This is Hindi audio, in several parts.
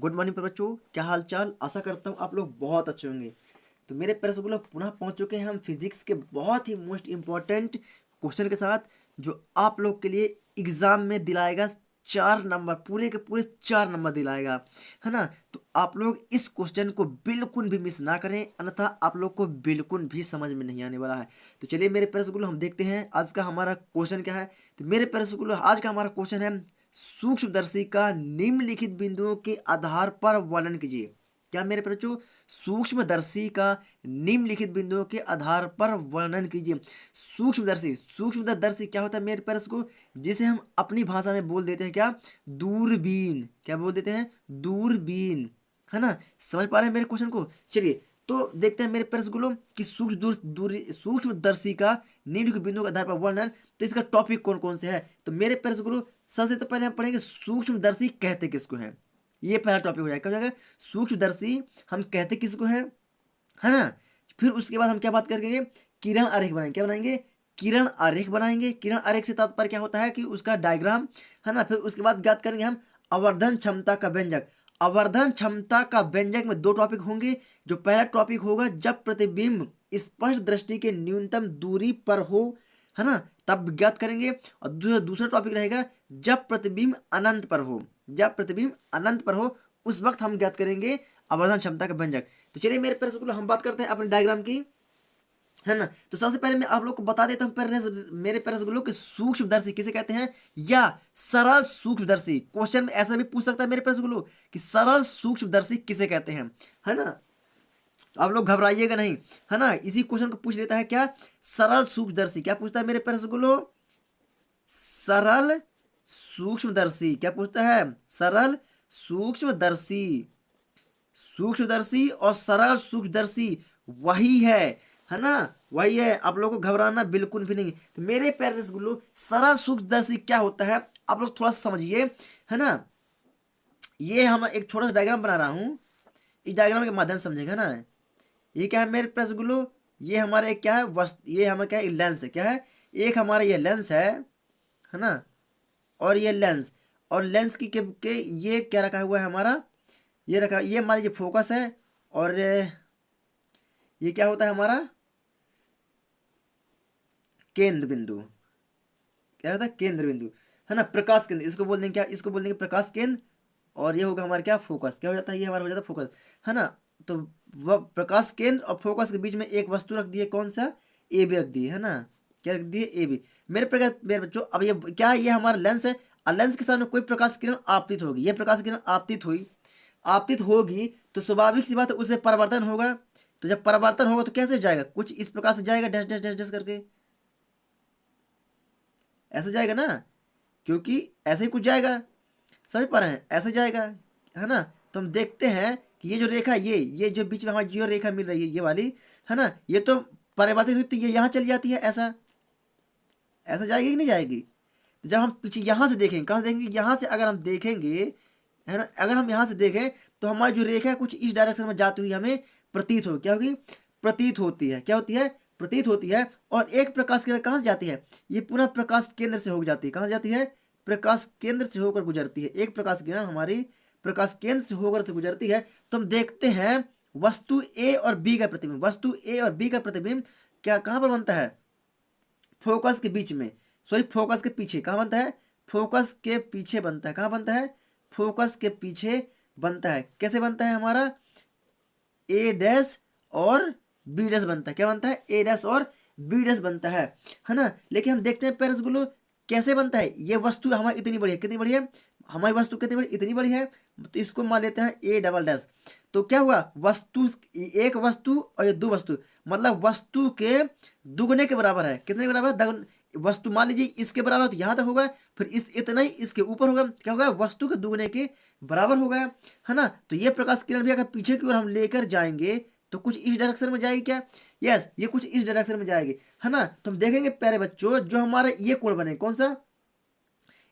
गुड मॉर्निंग पर बच्चों, क्या हाल चाल। आशा करता हूँ आप लोग बहुत अच्छे होंगे। तो मेरे प्यारे स्कूल पुनः पहुंच चुके हैं हम फिजिक्स के बहुत ही मोस्ट इम्पॉर्टेंट क्वेश्चन के साथ, जो आप लोग के लिए एग्जाम में दिलाएगा 4 नंबर, पूरे के पूरे 4 नंबर दिलाएगा, है ना। तो आप लोग इस क्वेश्चन को बिल्कुल भी मिस ना करें, अन्यथा आप लोग को बिल्कुल भी समझ में नहीं आने वाला है। तो चलिए मेरे प्यारे स्कूल हम देखते हैं आज का हमारा क्वेश्चन क्या है। तो मेरे प्यारे स्कूल आज का हमारा क्वेश्चन है, सूक्ष्मदर्शी का निम्नलिखित बिंदुओं के आधार पर वर्णन कीजिए। क्या मेरे बच्चों, सूक्ष्मदर्शी का निम्नलिखित बिंदुओं के आधार पर वर्णन कीजिए। सूक्ष्मदर्शी, सूक्ष्मदर्शी क्या होता है मेरे प्यारे को, जिसे हम अपनी भाषा में बोल देते हैं क्या, दूरबीन। क्या बोल देते हैं, दूरबीन, है ना। समझ पा रहे हैं मेरे क्वेश्चन को। चलिए तो देखते हैं मेरे प्यारे कि सूक्ष्मदर्शी का निम्नलिखित बिंदुओं के आधार पर वर्णन। तो इसका टॉपिक कौन कौन से है। तो मेरे प्यारे सबसे तो पहले हम पढ़ेंगे सूक्ष्मदर्शी कहते किसको है। ये पहला टॉपिक हो जाएगा, क्या हो जाएगा, सूक्ष्मदर्शी हम कहते किसको है ना। फिर उसके बाद हम क्या बात करेंगे, किरण आरेख बनाएंगे। क्या बनाएंगे, किरण आरेख बनाएंगे। किरण आरेख से तात्पर्य क्या होता है कि उसका डायग्राम, है ना। फिर उसके बाद बात करेंगे हम आवर्धन क्षमता का व्यंजक। आवर्धन क्षमता का व्यंजक में 2 टॉपिक होंगे। जो पहला टॉपिक होगा, जब प्रतिबिंब स्पष्ट दृष्टि के न्यूनतम दूरी पर हो, है ना, तब ज्ञात करेंगे। और दूसरा टॉपिक रहेगा, जब प्रतिबिंब अनंत पर हो। जब प्रतिबिंब अनंत पर हो उस वक्त हम ज्ञात करेंगे आवर्धन क्षमता का व्यंजक। तो चलिए मेरे प्यारे हम बात करते हैं अपने डायग्राम की, है ना। तो सबसे पहले मैं आप लोग को बता देता हूँ मेरे प्यारे कि सूक्ष्मदर्शी किसे कहते हैं, या सरल सूक्ष्मदर्शी। क्वेश्चन में ऐसा भी पूछ सकता है मेरे प्यारे कि सरल सूक्ष्मदर्शी किसे कहते हैं, है ना। तो आप लोग घबराइएगा नहीं, है ना। इसी क्वेश्चन को पूछ लेता है क्या, सरल सूक्ष्मदर्शी। क्या पूछता है मेरे प्यारे, सरल सूक्ष्मदर्शी। क्या पूछता है, सरल सूक्ष्मदर्शी। सूक्ष्मदर्शी और सरल सूक्ष्मदर्शी वही है ना, वही है। आप लोगों को घबराना बिल्कुल भी नहीं। तो मेरे प्यारे रसगुल्लो, सरल सूक्ष्मदर्शी क्या होता है आप लोग थोड़ा सा समझिए, है ना। ये हम एक छोटा सा डायग्राम बना रहा हूं, इस डायग्राम के माध्यम से समझेगा ना। ये क्या है मेरे प्यारे रसगुल्लो, ये हमारा एक क्या है वस्तु, ये हमारा क्या है, लेंस है। क्या है, एक हमारा ये लेंस है ना। और ये लेंस, और लेंस के ये क्या रखा हुआ है हमारा, ये रखा, ये मान लीजिए फोकस है। और ये क्या होता है हमारा, केंद्र बिंदु। क्या होता है, केंद्र बिंदु, है ना, प्रकाश केंद्र इसको बोल देंगे। क्या, इसको बोल देंगे प्रकाश केंद्र। और ये होगा हमारा क्या, फोकस। क्या हो जाता है, ये हमारा हो जाता है फोकस, है ना। तो वह प्रकाश केंद्र और फोकस के बीच में एक वस्तु रख दी है, कौन सा, ए बी रख दी है ना। क्या रख दी है, ए बी। मेरे प्रकार मेरे बच्चों, अब ये क्या है, ये हमारा लेंस है। और लेंस के सामने कोई प्रकाश किरण आपतित होगी, ये प्रकाश किरण आपतित हुई, आपतित होगी, तो स्वाभाविक सी बात है उससे परावर्तन होगा। तो जब परावर्तन होगा तो कैसे जाएगा, कुछ इस प्रकार से जाएगा, डैश डैश डैश डैश करके ऐसे जाएगा ना, क्योंकि ऐसे ही कुछ जाएगा। समझ पा रहे हैं, ऐसे जाएगा, है ना। तो हम देखते हैं कि ये जो रेखा, ये जो बीच में हमारी जो रेखा मिल रही है, ये वाली, है ना, ये तो परिवर्तित हुई तो ये यहाँ चली जाती है, ऐसा ऐसा जाएगी कि नहीं जाएगी। जब हम पीछे यहाँ से देखेंगे, कहाँ से देखेंगे, यहाँ से अगर हम देखेंगे, है ना, अगर हम यहाँ से देखें तो हमारी जो रेखा है कुछ इस डायरेक्शन में जाती हुई हमें प्रतीत हो, क्या होगी, प्रतीत होती है। क्या होती है, प्रतीत होती है। और एक प्रकाश किरण कहाँ से जाती है, ये पुनः प्रकाश केंद्र से होकर जाती है। कहाँ से जाती है, प्रकाश केंद्र से होकर गुजरती है। एक प्रकाश किरण हमारी प्रकाश केंद्र से होकर से गुजरती है। तो हम देखते हैं वस्तु ए और बी का प्रतिबिंब, वस्तु ए और बी का प्रतिबिंब क्या कहाँ पर बनता है, फोकस के बीच में, सॉरी फोकस के पीछे। कहाँ बनता है, फोकस के पीछे बनता है। कहाँ बनता है, फोकस के पीछे बनता है। कैसे बनता है हमारा, ए डैश और बी डैश बनता है। क्या बनता है, ए डैश और बी डैश बनता है ना। लेकिन हम देखते हैं पेरेंट्स गुलो कैसे बनता है। ये वस्तु हमारी इतनी बड़ी है, कितनी बड़ी है हमारी वस्तु, कितनी बड़ी, इतनी बड़ी है। तो इसको मान लेते हैं ए डबल डैश। तो क्या हुआ, वस्तु, एक वस्तु और ये 2 वस्तु, मतलब वस्तु के दुगने के बराबर है। कितने के बराबर, वस्तु मान लीजिए इसके बराबर, तो यहाँ तक होगा, फिर इस इतना ही इसके ऊपर होगा। क्या होगा, वस्तु के दुगने के बराबर हो गया, है ना। तो ये प्रकाश किरण भी अगर पीछे की ओर हम लेकर जाएंगे तो कुछ इस डायरेक्शन में जाएगी। क्या, यस, ये कुछ इस डायरेक्शन में जाएगी, है ना। तो हम देखेंगे प्यारे बच्चों, जो हमारा ये कोण बने, कौन सा,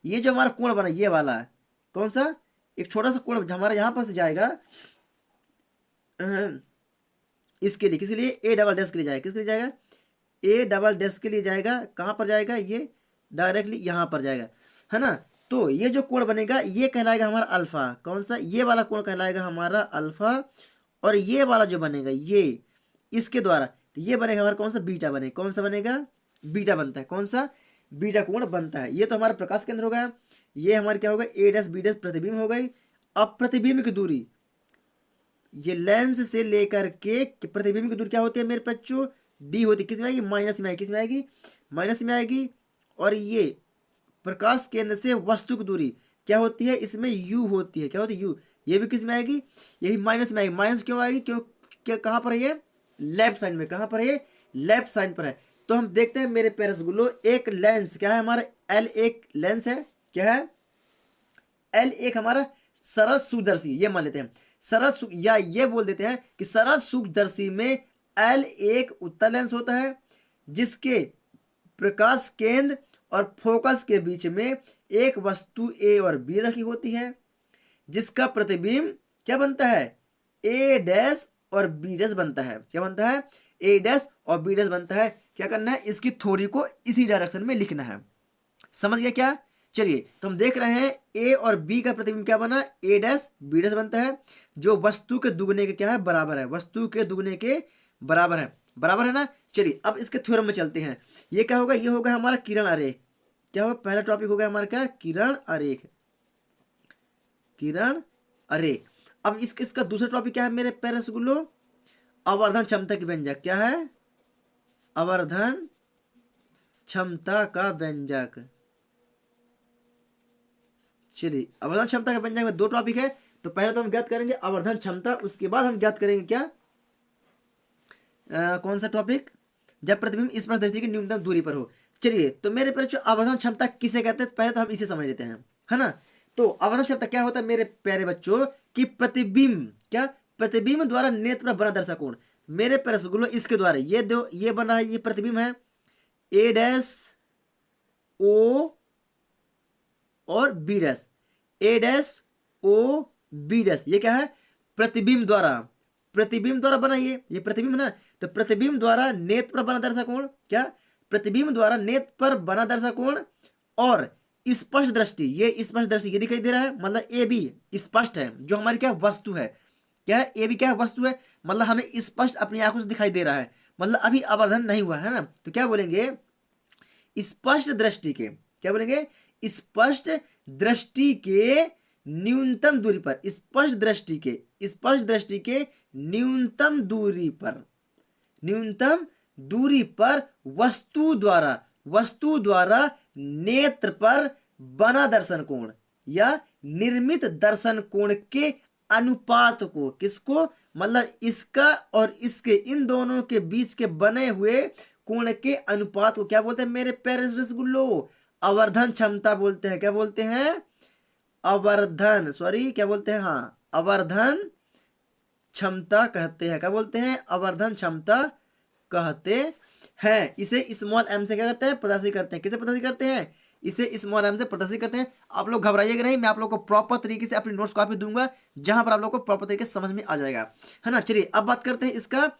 ये जो हमारा कोण बना ये वाला है, कौन सा, एक छोटा सा कोण हमारा यहाँ पर से जाएगा, इसके लिए, किसी लिए, ए डबल डैश के लिए जाएगा। किसके लिए जाएगा, ए डबल डैश के लिए जाएगा। कहाँ पर जाएगा, ये डायरेक्टली यहाँ पर जाएगा, है ना। तो ये जो कोण बनेगा ये कहलाएगा हमारा अल्फा। कौन सा? ये वाला कोण कहलाएगा हमारा अल्फा। और ये वाला जो बनेगा ये इसके द्वारा, तो ये बनेगा हमारा कौन सा? बीटा बनेगा। कौन सा बनेगा? बीटा बनता है। कौन सा? बीटा कोण बनता है। ये तो हमारा प्रकाश केंद्र हो गया। ये हमारे क्या होगा? ए डैश बी डैश प्रतिबिंब हो गई। अब प्रतिबिंब की दूरी, ये लेंस से लेकर के प्रतिबिंब की दूरी क्या होती है मेरे बच्चों? डी होती है। किस में आएगी? माइनस में आएगी। किस में आएगी? माइनस में आएगी। और ये प्रकाश केंद्र से वस्तु की दूरी क्या होती है? इसमें यू होती है। क्या होती है? यू। ये भी किस में आएगी? यही माइनस में आएगी। माइनस क्यों आएगी? क्यों? क्या कहाँ पर है ये? लेफ्ट साइड में। कहाँ पर है ये? लेफ्ट साइड पर है। तो हम देखते हैं मेरे प्यारे रसगुल्लो, एक लेंस क्या है हमारा? एल एक लेंस है। क्या है? एल एक हमारा सरल सूक्ष्मदर्शी, ये मान लेते हैं सरल, या ये बोल देते हैं कि सरल सूक्ष्मदर्शी में एल एक उत्तल लेंस होता है जिसके प्रकाश केंद्र और फोकस के बीच में एक वस्तु ए और बी रखी होती है जिसका प्रतिबिंब क्या बनता है? ए डैश और बी डैश बनता है। क्या बनता है? ए डैश और बी डैश बनता है। क्या करना है? इसकी थ्योरी को इसी डायरेक्शन में लिखना है। समझ गया क्या? चलिए, तो हम देख रहे हैं ए और बी का प्रतिबिंब क्या बना? ए डैश बी डैश बनता है जो वस्तु के दुगने के क्या है? बराबर है। वस्तु के दुगने के बराबर है। बराबर है ना? चलिए अब इसके थ्योरम में चलते हैं। ये क्या होगा? ये होगा हमारा किरण आरेख। क्या होगा? पहला टॉपिक हो गया हमारा क्या? किरण आरेख। किरण आरेख। अब इसका दूसरा टॉपिक क्या है मेरे प्यारे रसगुल्लो? आवर्धन क्षमता की व्यंजक। क्या है? आवर्धन क्षमता का व्यंजक। चलिए, आवर्धन क्षमता के व्यंजक में दो टॉपिक है। तो पहले तो हम ज्ञात करेंगे आवर्धन क्षमता, उसके बाद हम ज्ञात करेंगे क्या? कौन सा टॉपिक? जब प्रतिबिंब स्पर्शदर्शी की न्यूनतम दूरी पर हो। चलिए, तो मेरे प्यारे बच्चों आवर्धन क्षमता किसे कहते हैं पहले तो हम इसे समझ लेते हैं, है ना? तो आवर्धन क्षमता क्या होता है मेरे प्यारे बच्चों? कि प्रतिबिंब, क्या? प्रतिबिंब द्वारा नेत्र पर बना दर्शक कोण। मेरे प्यारे रसगुल्लो इसके द्वारा ये दो, ये बना है, ये प्रतिबिंब है ए डैश ओ और बी डैश। ए डैश ओ बी डैश, ये क्या है? प्रतिबिंब द्वारा, प्रतिबिंब द्वारा बना ये प्रतिबिंब ना। तो प्रतिबिंब द्वारा नेत्र पर बना दर्शक कोण। क्या? प्रतिबिंब द्वारा नेत्र पर बना दर्शक कोण और स्पष्ट दृष्टि, ये स्पष्ट दृष्टि ये दिखाई दे रहा है, मतलब ए बी स्पष्ट है, जो हमारी क्या वस्तु है। क्या है? ए बी क्या वस्तु है, मतलब हमें स्पष्ट अपनी आंखों से दिखाई दे रहा है, मतलब अभी आवर्धन नहीं हुआ है ना। तो क्या बोलेंगे? स्पष्ट दृष्टि के, क्या बोलेंगे? स्पष्ट दृष्टि के न्यूनतम दूरी पर, स्पष्ट दृष्टि के, स्पष्ट दृष्टि के न्यूनतम दूरी पर, न्यूनतम दूरी पर वस्तु द्वारा, वस्तु द्वारा नेत्र पर बना दर्शन कोण या निर्मित दर्शन कोण के अनुपात को, किसको? मतलब इसका और इसके, इन दोनों के बीच के बने हुए कोण के अनुपात को क्या बोलते हैं मेरे प्यारे रसगुल्लो? आवर्धन क्षमता बोलते हैं। क्या बोलते हैं? आवर्धन, सॉरी क्या बोलते हैं? हाँ, आवर्धन क्षमता कहते हैं। क्या बोलते हैं? आवर्धन क्षमता कहते हैं। इसे स्मॉल एम से क्या करते हैं? प्रदर्शित करते हैं। किसे प्रदर्शित करते हैं? इसे स्मॉल एम से प्रदर्शित करते हैं। आप लोग घबराइएगा नहीं, मैं आप लोग को प्रॉपर तरीके से अपनी नोट्स कॉपी दूंगा जहां पर आप लोग को प्रॉपर तरीके से समझ में आ जाएगा, है ना? चलिए अब बात करते हैं इसका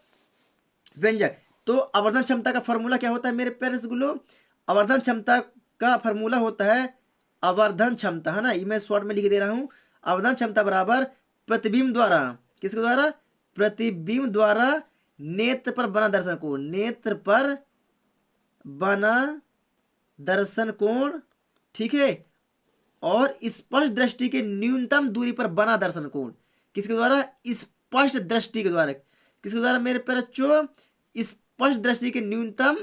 व्यंजक। तो आवर्धन क्षमता का फॉर्मूला क्या होता है मेरे प्यारे रसगुल्लो? आवर्धन क्षमता का फॉर्मूला होता है आवर्धन क्षमता, है ना? ये मैं शॉर्ट में लिख दे रहा हूं। आवर्धन क्षमता बराबर प्रतिबिंब द्वारा, किसके द्वारा? प्रतिबिंब द्वारा नेत्र पर बना दर्शन कोण, नेत्र पर बना दर्शन कोण, ठीक है? और स्पष्ट दृष्टि के न्यूनतम दूरी पर बना दर्शन कोण, किसके द्वारा? स्पष्ट दृष्टि के द्वारा। किसके द्वारा मेरे प्यारे बच्चों? स्पष्ट दृष्टि के न्यूनतम,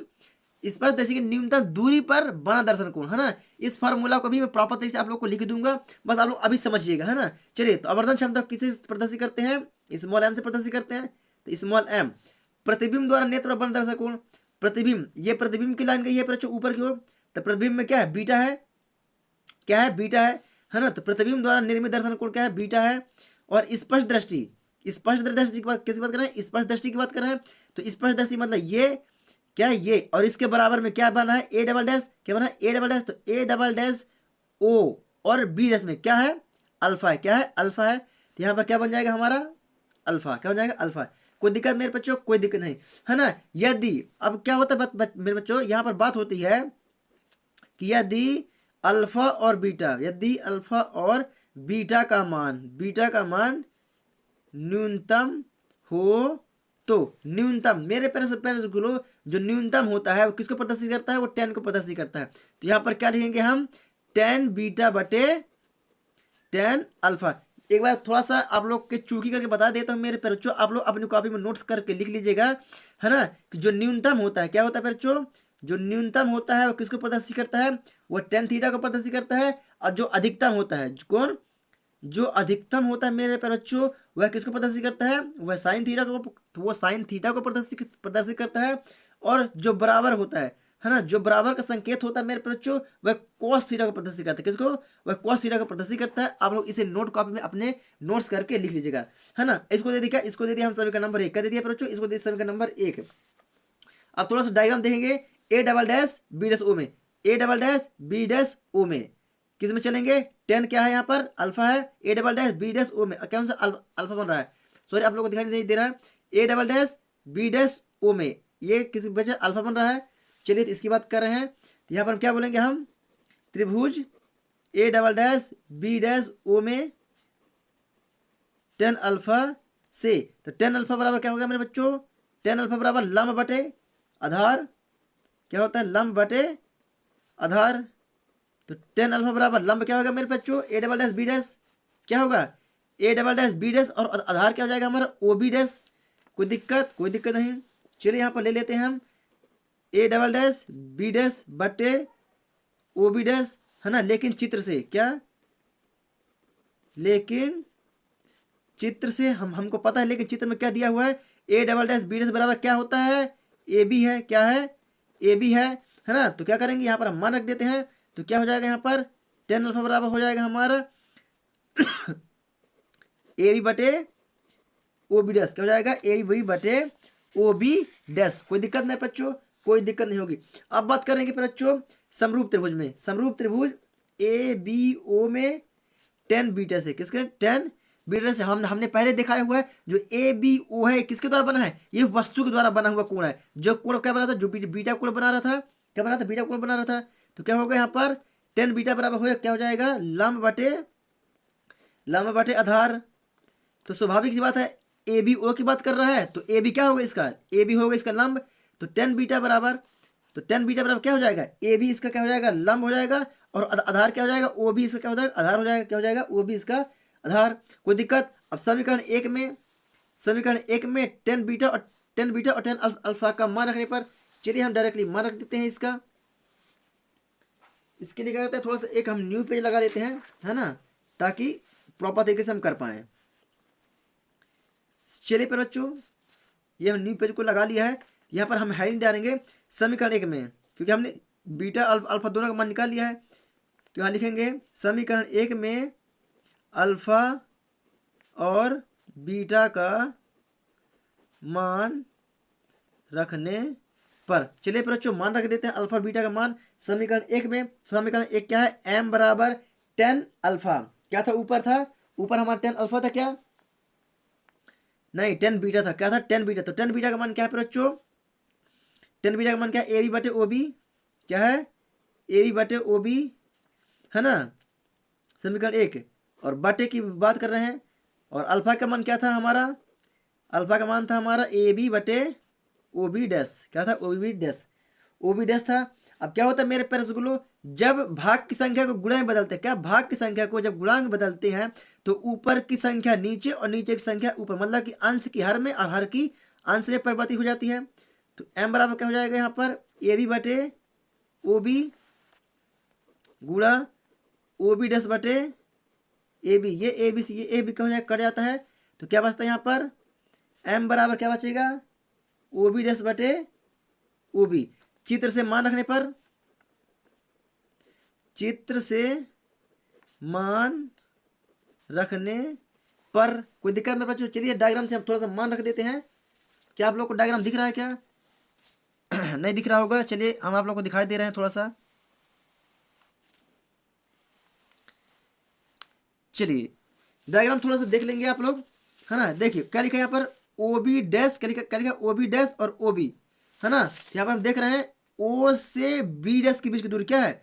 स्पष्ट दृष्टि की न्यूनतम दूरी पर बना दर्शन कोण, है ना? इस फार्मूला को भी मैं प्रॉपर तरीके से आप लोग को लिख दूंगा, बस आप लोग अभी समझिएगा, है ना? चलिए, तो आवर्धन क्षमता किसे प्रदर्शित करते हैं? स्मॉल एम से प्रदर्शित करते हैं। तो स्मॉल एम प्रतिबिंब द्वारा नेत्र पर बना दर्शक कोण। प्रतिबिंब, ये प्रतिबिंब की लाइन गई है बच्चों ऊपर की ओर, तो प्रतिबिंब में क्या है? बीटा है। क्या है? बीटा है ना? तो प्रतिबिंब द्वारा निर्मित दर्शन कोण क्या है? बीटा है। और स्पष्ट दृष्टि, स्पष्ट दृष्टि की बात किसकी बात कर रहे हैं? स्पष्ट दृष्टि की बात कर रहे हैं। तो स्पष्ट दृष्टि मतलब ये क्या है? ये, और इसके बराबर में क्या बना है? A double dash. क्या बना है? A double dash. तो ए डबल डैश ओ और बी डैश में क्या है? अल्फा है। क्या है? अल्फा है। तो यहाँ पर क्या बन जाएगा हमारा? अल्फा। क्या बन जाएगा? अल्फा। कोई दिक्कत मेरे बच्चों? कोई दिक्कत नहीं, है ना? यदि अब क्या होता है मेरे बच्चों, यहाँ पर बात होती है कि यदि अल्फा और बीटा, यदि अल्फा और बीटा का मान न्यूनतम हो तो न्यूनतम, मेरे पैर से गुलो, जो न्यूनतम होता है वो किसको प्रदर्शित करता है, वो 10 को प्रदर्शित करता है। तो यहाँ पर क्या लिखेंगे हम, 10 बीटा बटे 10 अल्फा। एक बार थोड़ा सा आप लोग के चूकी करके बता देता हूँ मेरे बच्चों, आप लोग अपनी कॉपी में नोट्स करके लिख लीजिएगा, है ना, कि जो न्यूनतम होता है क्या होता है बच्चों, जो न्यूनतम होता है वो किसको प्रदर्शित करता है, वो टेन थीटा को प्रदर्शित करता है। और जो अधिकतम होता है, कौन, जो अधिकतम होता है मेरे प्यारे बच्चों, वह किसको प्रदर्शित करता है, वह साइन थीटा को, वो साइन थीटा को प्रदर्शित करता है। और जो बराबर होता है ना, जो बराबर का संकेत होता है मेरे प्यारे बच्चों, वह कॉस थीटा को प्रदर्शित करता है, किसको, वह कॉस थीटा को प्रदर्शित करता है। आप लोग इसे नोट कॉपी में अपने नोट्स करके लिख लीजिएगा, है ना। इसको दे दिया, इसको दे दिया हम समीकरण नंबर 1 का दे दिया बच्चों, इसको दे समीकरण नंबर 1। अब थोड़ा सा डायग्राम देखेंगे, A double dash B dash O में, A double dash B dash O में किस में चलेंगे, 10 क्या है यहाँ पर, अल्फा है, A double dash B dash O में कौन सा अल्फा बन रहा है, सॉरी आप लोगों को दिखाई नहीं दे रहा है, A double dash B dash O में ये किसी वजह अल्फा बन रहा है। चलिए तो इसकी बात कर रहे हैं, तो यहाँ पर हम क्या बोलेंगे, हम त्रिभुज A double dash B dash O में 10 अल्फा से, तो 10 अल्फा बराबर क्या होगा मेरे बच्चों, 10 अल्फा बराबर लंब बटे आधार, क्या होता है, लंब बटे आधार। तो 10 अल्फा बराबर लंब क्या होगा मेरे बच्चों, A double dash B dash, क्या होगा, A double dash B dash, और आधार क्या हो जाएगा हमारा, ओ बी डैश। कोई दिक्कत नहीं। चलिए यहाँ पर ले लेते हैं हम A double dash B dash बटे ओ बी डैश, है ना, लेकिन चित्र से क्या, लेकिन चित्र से हमको पता है, लेकिन चित्र में क्या दिया हुआ है, A double dash B dash बराबर क्या होता है, ए बी है, क्या है, ए बी है ना। तो क्या करेंगे, यहाँ पर हम मान रख देते हैं, तो क्या हो जाएगा यहाँ पर 10 अल्फा बराबर हो जाएगा हमारा ए बी बटे ओ बी डैश, क्या हो जाएगा, ए बी बटे ओ बी डैश। कोई दिक्कत नहीं बच्चों, कोई दिक्कत नहीं होगी। अब बात करेंगे बच्चों समरूप त्रिभुज में, समरूप त्रिभुज ए बी ओ में 10 बीटा से, किसके 10 बीटा से, हमने पहले दिखाया हुआ है, जो ए बी ओ है किसके द्वारा बना है, ये वस्तु के द्वारा बना हुआ कोण है। जो कोण क्या बना था, जो बीटा कोण बना रहा था, क्या बना था, बीटा कोण बना रहा था। तो क्या होगा यहाँ पर 10 बीटा बराबर हो, क्या हो जाएगा, लंब बटे आधार। तो स्वाभाविक सी बात है, ए बी ओ की बात कर रहा है, तो ए बी क्या होगा इसका, ए बी होगा इसका लंब। तो 10 बीटा बराबर, तो 10 बीटा बराबर क्या हो जाएगा, ए बी इसका क्या हो जाएगा, लंब हो जाएगा, और आधार क्या हो जाएगा, ओ बी इसका क्या हो जाएगा, आधार हो जाएगा, क्या हो जाएगा, ओ बी इसका आधार। कोई दिक्कत। अब समीकरण एक में 10 बीटा और 10 अल्फा का मान रखने पर, चलिए हम डायरेक्टली मान रख देते हैं इसका। इसके लिए क्या करते हैं, थोड़ा सा एक हम न्यू पेज लगा लेते हैं, है ना, ताकि प्रॉपर तरीके से हम कर पाए। चलिए पर बच्चों ये हम न्यू पेज को लगा लिया है, यहाँ पर हम हेडिंग डालेंगे समीकरण एक में, क्योंकि हमने बीटा अल्फा दोनों का मान निकाल लिया है। तो यहाँ लिखेंगे समीकरण एक में अल्फा और बीटा का मान रखने पर, चलिए बच्चों मान रख देते हैं अल्फा बीटा का मान समीकरण एक में। समीकरण एक क्या है, m बराबर 10 अल्फा, क्या था ऊपर हमारा 10 अल्फा था, क्या नहीं 10 बीटा था, क्या था 10 बीटा। तो 10 बीटा का मान क्या है बच्चों, 10 बीटा का मान क्या है, ए बी बटे ओ बी, क्या है, ए बी बटे ओ बी, है ना, समीकरण एक। और बटे की बात कर रहे हैं, और अल्फा का मान क्या था हमारा, अल्फा का मान था हमारा ए बी बटे ओ बी डैश, क्या था, O B dash, O B dash था। अब क्या होता है मेरे प्यारे गुलो, जब भाग की संख्या को गुणा में बदलते हैं, क्या भाग की संख्या को जब गुणा में बदलते हैं, तो ऊपर की संख्या नीचे और नीचे की संख्या ऊपर, मतलब कि अंश की हर में और हर की अंश में परिवर्तित हो जाती है। तो m बराबर क्या हो जाएगा यहाँ पर, ए बी बटे ओ बी गुणा ओ बी डैश बटे ए बी, ये ए बी सी, ये ए बी क्या हो जाएगा, कट जाता है। तो क्या बचता है यहाँ पर, m बराबर क्या बचेगा, ओ बी डैश बटे ओ बी। चित्र से मान रखने पर, चित्र से मान रखने पर कोई दिक्कत मेरे बच्चों। चलिए डायग्राम से हम थोड़ा सा मान रख देते हैं। क्या आप लोग को डायग्राम दिख रहा है क्या नहीं दिख रहा होगा, चलिए हम आप लोग को दिखाई दे रहे हैं थोड़ा सा। चलिए डायग्राम थोड़ा सा देख लेंगे आप लोग, है ना। देखिए क्या लिखा है यहाँ पर, ओ बी डैश, क्या लिखा ओ बी डैश और ओ बी, है ना। यहाँ पर हम देख रहे हैं ओ से बी डैश के बीच की दूरी क्या है,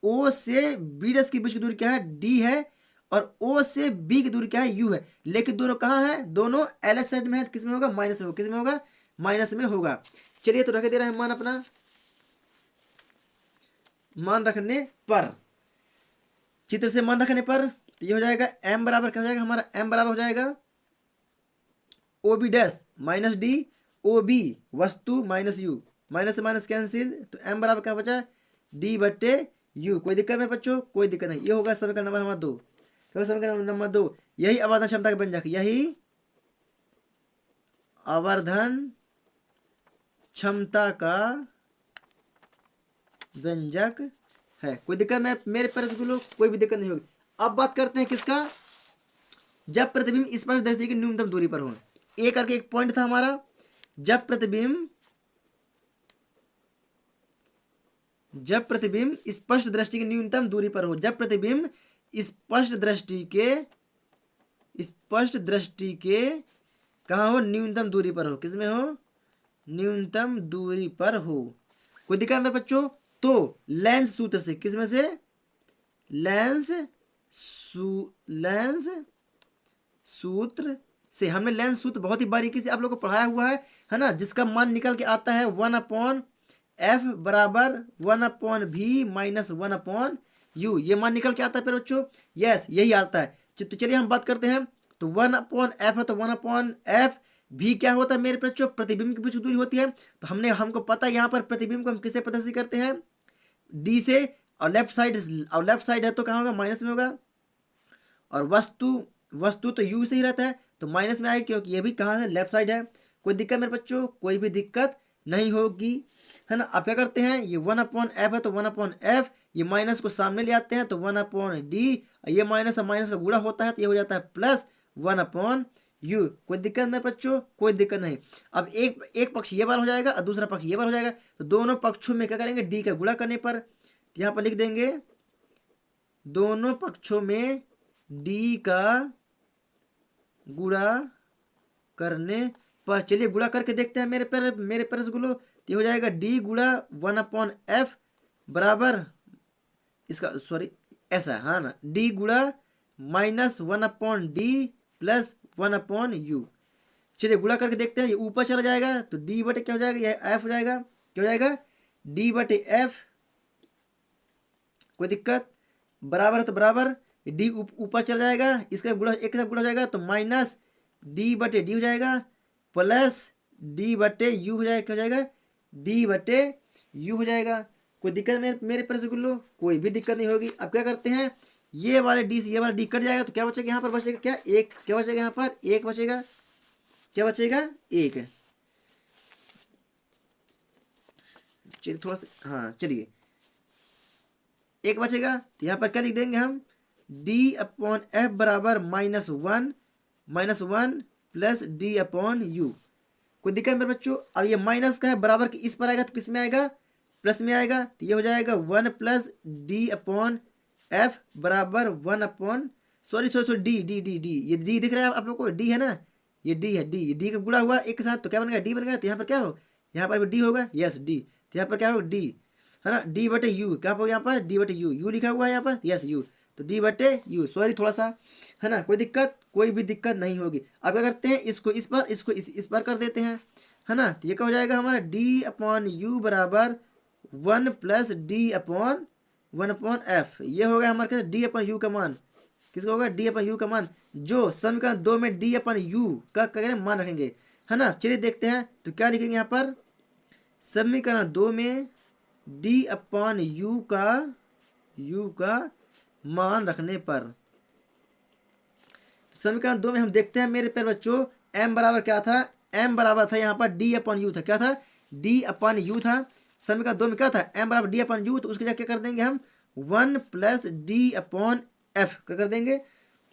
ओ से बी डैश के बीच की दूरी क्या है, डी है, और ओ से बी की दूरी क्या है, यू है। लेकिन दोनों कहाँ है, दोनों एल एच साइड में है, किस में होगा, माइनस में होगा, किस में होगा, माइनस में होगा। चलिए तो रख दे रहे हैं मान अपना, मान रखने पर, चित्र से मान रखने पर तो ये हो जाएगा m बराबर क्या हो जाएगा हमारा, m बराबर हो जाएगा O B dash minus D, O B वस्तु माइनस यू, माइनस से माइनस कैंसिल, तो m बराबर क्या बचा, d बट्टे u। कोई दिक्कत है बच्चों, कोई दिक्कत नहीं। ये होगा समीकरण नंबर 2। क्या होगा समीकरण नंबर 2, यही आवर्धन क्षमता का व्यंजक, यही आवर्धन क्षमता का व्यंजक है। कोई दिक्कत मैं मेरे प्रश्न को कोई भी दिक्कत नहीं होगी। अब बात करते हैं किसका, जब प्रतिबिंब स्पष्ट दृष्टि की न्यूनतम दूरी पर हो। एक करके एक पॉइंट था हमारा, जब प्रतिबिंब स्पष्ट दृष्टि की न्यूनतम दूरी पर हो, जब प्रतिबिंब स्पष्ट दृष्टि के कहाँ हो, न्यूनतम दूरी पर हो, किसमें हो, न्यूनतम दूरी पर हो। कोई दिक्कत है बच्चों, तो लेंस सूत्र से, किसमें से, लेंस सूत्र से, हमने लेंस सूत्र बहुत ही बारीकी से आप लोग को पढ़ाया हुआ है ना, जिसका मान निकल के आता है 1/f बराबर 1/v माइनस 1/u। ये मान निकल के आता है फिर बच्चों, यस यही आता है। तो चलिए हम बात करते हैं, तो 1/f है, तो 1/f भी क्या होता है मेरे बच्चों, प्रतिबिंब की बीच की दूरी होती है। तो हमको पता है यहाँ पर प्रतिबिंब को हम किससे प्रदर्शित करते हैं, डी से, और लेफ्ट साइड है तो कहाँ होगा, माइनस में होगा, और वस्तु तो यू से ही रहता है तो माइनस में आएगी, क्योंकि ये भी कहाँ है, लेफ्ट साइड है। कोई दिक्कत मेरे बच्चों, कोई भी दिक्कत नहीं होगी, है ना। अब क्या करते हैं, ये 1/f है तो 1/f, ये माइनस को सामने ले आते हैं तो 1/d, ये माइनस का गुणा होता है तो ये हो जाता है प्लस 1/u। कोई दिक्कत नहीं बच्चों, कोई दिक्कत नहीं। अब एक पक्ष ये बार हो जाएगा और दूसरा पक्ष ये बार हो जाएगा, तो दोनों पक्षों में क्या करेंगे, डी का गुणा करने पर यहाँ पर लिख देंगे, दोनों पक्षों में डी का गुणा करने पर। चलिए गुणा करके देखते हैं मेरे पर गुलो, तो हो जाएगा डी गुणा 1/f बराबर, इसका सॉरी ऐसा, हाँ ना, डी गुणा माइनस 1/d प्लस 1/u। चलिए गुणा करके देखते हैं, ये ऊपर चला जाएगा तो डी बटे क्या हो जाएगा, यह एफ हो जाएगा, क्या हो जाएगा, डी बटे एफ। कोई दिक्कत, बराबर है तो बराबर, डी ऊपर चला जाएगा, इसका गुणा एक के साथ गुणा हो जाएगा तो माइनस डी बटे डी हो जाएगा, प्लस डी बटे यू हो जाएगा, क्या हो जाएगा, डी बटे यू हो जाएगा। कोई दिक्कत मेरे प्रश्न को लो, कोई भी दिक्कत नहीं होगी। अब क्या करते हैं, ये वाले डी से ये वाला डी कट जाएगा तो क्या बचेगा, यहाँ पर बचेगा क्या, एक, क्या बचेगा यहाँ पर, एक बचेगा, क्या बचेगा, एक। चलिए थोड़ा सा, हाँ चलिए एक बचेगा, तो यहाँ पर क्या लिख देंगे हम, d/f बराबर -1 प्लस d/u। कोई दिक्कत मेरे बच्चों, अब ये माइनस का है, बराबर की इस पर आएगा तो किस में आएगा, प्लस में आएगा, तो ये हो जाएगा 1 प्लस d/f बराबर 1 sorry D D D D, ये डी दिख रहा है आप लोग को, डी है ना, ये डी है, डी का गुणा हुआ एक के साथ तो क्या बन गया, डी बन गया। तो यहाँ पर क्या हो, यहाँ पर भी डी होगा, यस डी, तो यहाँ पर क्या होगा, डी है ना, डी बटे यू, क्या होगा यहाँ पर, डी बटे यू लिखा हुआ है यहाँ पर, यस यू, तो डी बटे यू, सॉरी थोड़ा सा, है ना, कोई दिक्कत, कोई भी दिक्कत नहीं होगी। अब क्या करते हैं, इसको इस पर, इसको इस पर कर देते हैं, है ना, तो ये क्या हो जाएगा हमारा, d/u बराबर 1 प्लस d/1/f। ये हो गया हमारे d/u का मान, किसका होगा, d/u का मान, जो समीकरण 2 में d/u का करेंगे मान रखेंगे, है ना। चलिए देखते हैं, तो क्या लिखेंगे यहाँ पर, समीकरण 2 में d/u का मान रखने पर, समीकरण 2 में हम देखते हैं मेरे प्यारे बच्चों, m बराबर क्या था, m बराबर था यहाँ पर d/u था, क्या था, d/u था। समीकरण 2 में क्या था, m बराबर d/u, तो उसके जाके कर देंगे हम 1 प्लस d/f, क्या कर देंगे,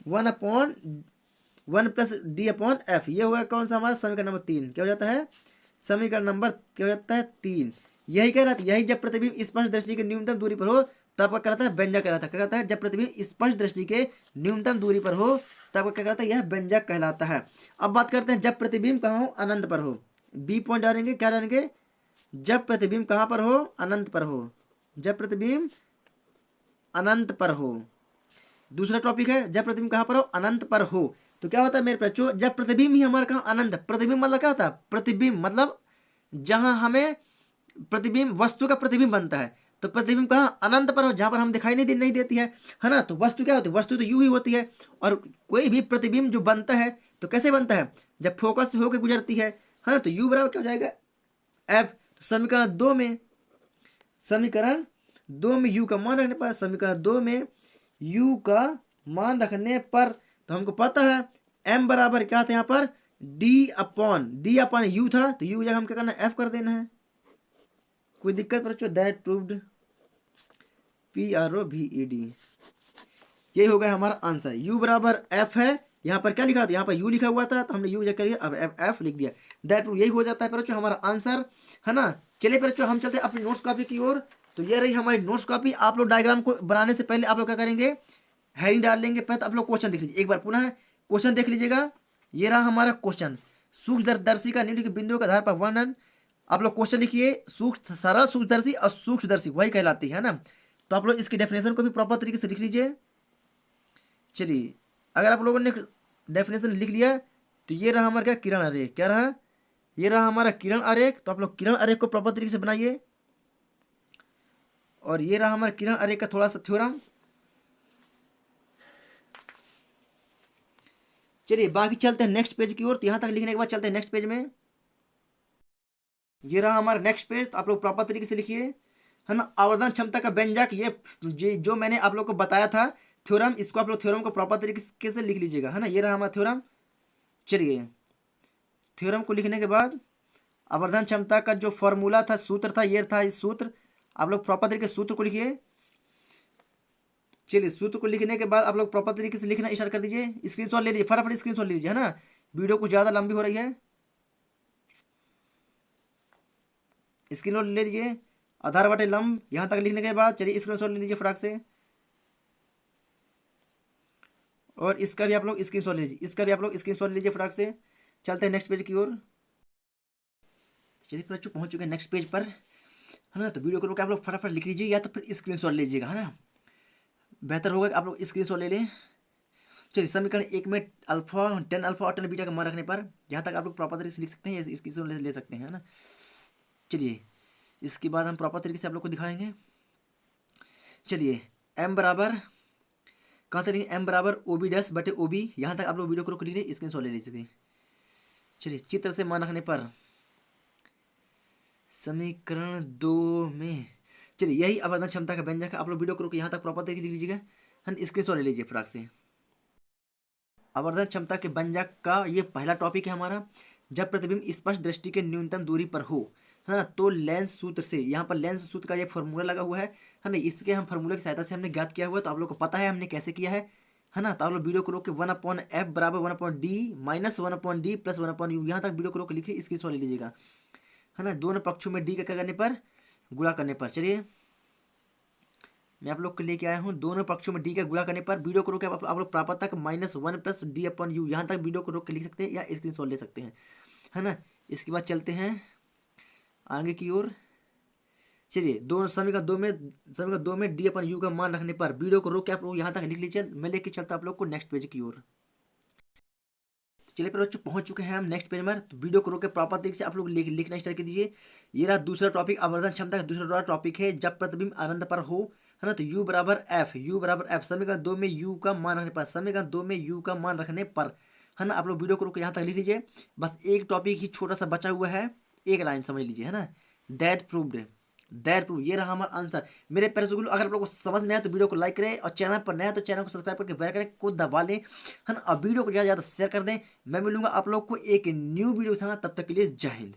1 प्लस d/f। ये होगा कौन सा हमारा समीकरण नंबर 3, क्या हो जाता है, समीकरण नंबर क्या हो जाता है 3। यही कह रहा था, यही जब प्रतिबिंब स्पष्ट दृष्टि की न्यूनतम दूरी पर हो तब क्या कहता है, व्यंजक कहलाता है। क्या कहता है, जब प्रतिबिंब स्पष्ट दृष्टि के न्यूनतम दूरी पर हो तब क्या कहता है, यह व्यंजक कहलाता है। अब बात करते हैं, जब प्रतिबिंब कहाँ हो, अनंत पर हो। बी पॉइंट डालेंगे, क्या डालेंगे, जब प्रतिबिंब कहाँ पर हो, अनंत पर हो। जब प्रतिबिंब अनंत पर हो। दूसरा टॉपिक है जब प्रतिबिंब कहाँ पर हो, अनंत पर हो। तो क्या होता है मेरे बच्चों, जब प्रतिबिंब ही हमारा कहाँ अनंत, प्रतिबिंब मतलब क्या होता है, प्रतिबिंब मतलब जहां हमें प्रतिबिंब, वस्तु का प्रतिबिंब बनता है। तो प्रतिबिंब कहाँ अनंत पर हो, जहां पर हम दिखाई नहीं देती है ना। तो वस्तु क्या होती है, वस्तु तो यू ही होती है। और कोई भी प्रतिबिंब जो बनता है तो कैसे बनता है, जब फोकस से होकर गुजरती है ना। तो यू बराबर क्या हो जाएगा, एफ। समीकरण दो में यू का मान रखने पर, समीकरण 2 में यू का मान रखने पर, तो हमको पता है एम बराबर क्या था यहाँ पर, डी अपॉन यू था। तो यू जगह हम क्या करना है, एफ कर देना है। कोई दिक्कत बच्चों, दैट प्रूव्ड, PROVED। यही हो गया हमारा आंसर। यू बराबर एफ है, यहाँ पर क्या लिखा था, यहाँ पर यू लिखा हुआ था तो हमने यू करिए, अब एफ लिख दिया। दैट प्रूव, यही हो जाता है बच्चों हमारा आंसर, है ना। चलिए बच्चों हम चलते हैं अपनी नोट्स कॉपी की ओर। तो ये रही हमारी नोट्स कॉपी। आप लोग डायग्राम को बनाने से पहले आप लोग क्या करेंगे, हेडिंग डाल लेंगे। पहले तो आप लोग क्वेश्चन देख लीजिए, एक बार पुनः क्वेश्चन देख लीजिएगा। ये रहा हमारा क्वेश्चन, सूक्ष्मदर्शी का निम्नलिखित बिंदुओं के आधार पर वर्णन। आप लोग क्वेश्चन लिखिए, सूक्ष्म, सरल सूक्ष्मदर्शी और सूक्ष्मदर्शी वही कहलाती है ना। तो आप लोग इसकी डेफिनेशन को भी प्रॉपर तरीके से लिख लीजिए। चलिए अगर आप लोगों ने डेफिनेशन लिख लिया तो ये रहा हमारा क्या, किरण आरेख। क्या रहा, ये रहा हमारा किरण आरेख। तो आप लोग किरण आरेख को प्रॉपर तरीके से बनाइए। और ये रहा हमारा किरण आरेख का थोड़ा सा थ्योरम। चलिए बाकी चलते हैं नेक्स्ट पेज की ओर। तो यहां तक लिखने के बाद चलते हैं नेक्स्ट पेज में। ये रहा हमारा नेक्स्ट पेज। तो आप लोग प्रॉपर तरीके से लिखिए, है ना। आवर्धन क्षमता का व्यंजक, ये जो मैंने आप लोग को बताया था थ्योरम, इसको आप लोग थ्योरम को प्रॉपर तरीके से लिख लीजिएगा, है ना। ये रहा हमारा थ्योरम। चलिए थ्योरम को लिखने के बाद आवर्धन क्षमता का जो फॉर्मूला था, सूत्र था, ये था इस सूत्र। आप लोग प्रॉपर तरीके से सूत्र को लिखिए। चलिए सूत्र को लिखने के बाद आप लोग प्रॉपर तरीके से लिखना स्टार्ट कर दीजिए। स्क्रीनशॉट ले लीजिए, फटाफट स्क्रीनशॉट ले लीजिए, है ना। वीडियो कुछ ज़्यादा लंबी हो रही है। स्क्रीनशॉट ले लीजिए, आधार बटे लंब यहाँ तक लिखने के बाद चलिए स्क्रीनशॉट ले लीजिए फटाक से। और इसका भी आप लोग स्क्रीनशॉट ले लीजिए, इसका भी आप लोग स्क्रीनशॉट ले लीजिए फटाक से। चलते हैं नेक्स्ट पेज की ओर। चलिए बच्चों पहुंच चुके हैं नेक्स्ट पेज पर, है ना। तो वीडियो को रोक आप लोग फटाफट लिख लीजिए या तो फिर स्क्रीनशॉट लीजिएगा, है ना। बेहतर होगा कि आप लोग स्क्रीनशॉट ले लें। चलिए समीकरण 1 में अल्फा, टेन अल्फा और टेन बीटा का मान रखने पर, यहाँ तक आप लोग प्रॉपर तरीके से लिख सकते हैं या स्क्रीनशॉट ले सकते हैं, है ना। चलिए इसके बाद हम प्रॉपर तरीके से आप लोग को दिखाएंगे। चलिए एम बराबर कहाँ तक लिखेंगे, एम बराबर OB डैश बटे OB। यहाँ तक आप लोग वीडियो को रोक लीजिए, स्क्रीनशॉट ले लीजिए। चलिए चित्र से मान रखने पर समीकरण 2 में, चलिए यही आवर्धन क्षमता का व्यंजक है। आप लोग वीडियो को रोक यहाँ तक प्रॉपर तरीके से लिख लीजिएगा, है, स्क्रीनशॉट ले लीजिए फटाक से। आवर्धन क्षमता के व्यंजक का ये पहला टॉपिक है हमारा। जब प्रतिबिंब स्पष्ट दृष्टि के न्यूनतम दूरी पर हो, है ना, तो लेंस सूत्र से, यहाँ पर लेंस सूत्र का ये फॉर्मूला लगा हुआ है ना। इसके हम फॉर्मूले की सहायता से हमने ज्ञात किया हुआ है। तो आप लोग को पता है हमने कैसे किया है ना। तो आप लोग वीडियो को रोक के 1/f बराबर 1/d minus 1/d plus 1/u, यहाँ तक वीडियो को रोक के लिखिए, इसकी सॉल्व ले लीजिएगा, है ना। दोनों पक्षों में d का क्या करने पर, गुणा करने पर। चलिए मैं आप लोग के लेके आया हूँ, दोनों पक्षों में d का गुणा करने पर वीडियो को रोक के आप लोग प्राप्त तक -1 + d/u, यहाँ तक वीडियो को रोक के लिख सकते हैं या स्क्रीनशॉट ले सकते हैं, है ना। इसके बाद चलते हैं आगे की ओर। चलिए समीकरण दो में d/u का मान रखने पर वीडियो को रोक के आप लोग यहाँ तक लिख लीजिए। मैं लेके चलता आप लोग को नेक्स्ट पेज की ओर। चलिए पर बच्चों पहुंच चुके हैं हम नेक्स्ट पेज में। तो वीडियो को रोक के प्रॉपर तरीके से आप लोग लिखना स्टार्ट कर दीजिए। ये रहा दूसरा टॉपिक, आवर्धन क्षमता का दूसरा टॉपिक है, जब प्रतिबिंब अनंत पर हो, है ना। तो u बराबर f, समीकरण 2 में u का मान रखने पर, समीकरण 2 में u का मान रखने पर, है ना। आप लोग वीडियो को रोक के यहाँ तक लिख लीजिए। बस एक टॉपिक ही छोटा सा बचा हुआ है, एक लाइन समझ लीजिए, है ना। दैट प्रूव्ड, ये रहा हमारा आंसर। मेरे प्यारे स्कूल, अगर आप लोगों को समझ में आए तो वीडियो को लाइक करें, और चैनल पर नया है तो चैनल को सब्सक्राइब करके बेल आइकन को दबा लें, है ना। और वीडियो को ज़्यादा से ज़्यादा शेयर कर दें। मैं मिलूंगा आप लोग को एक न्यू वीडियो के साथ, तब तक के लिए जय हिंद।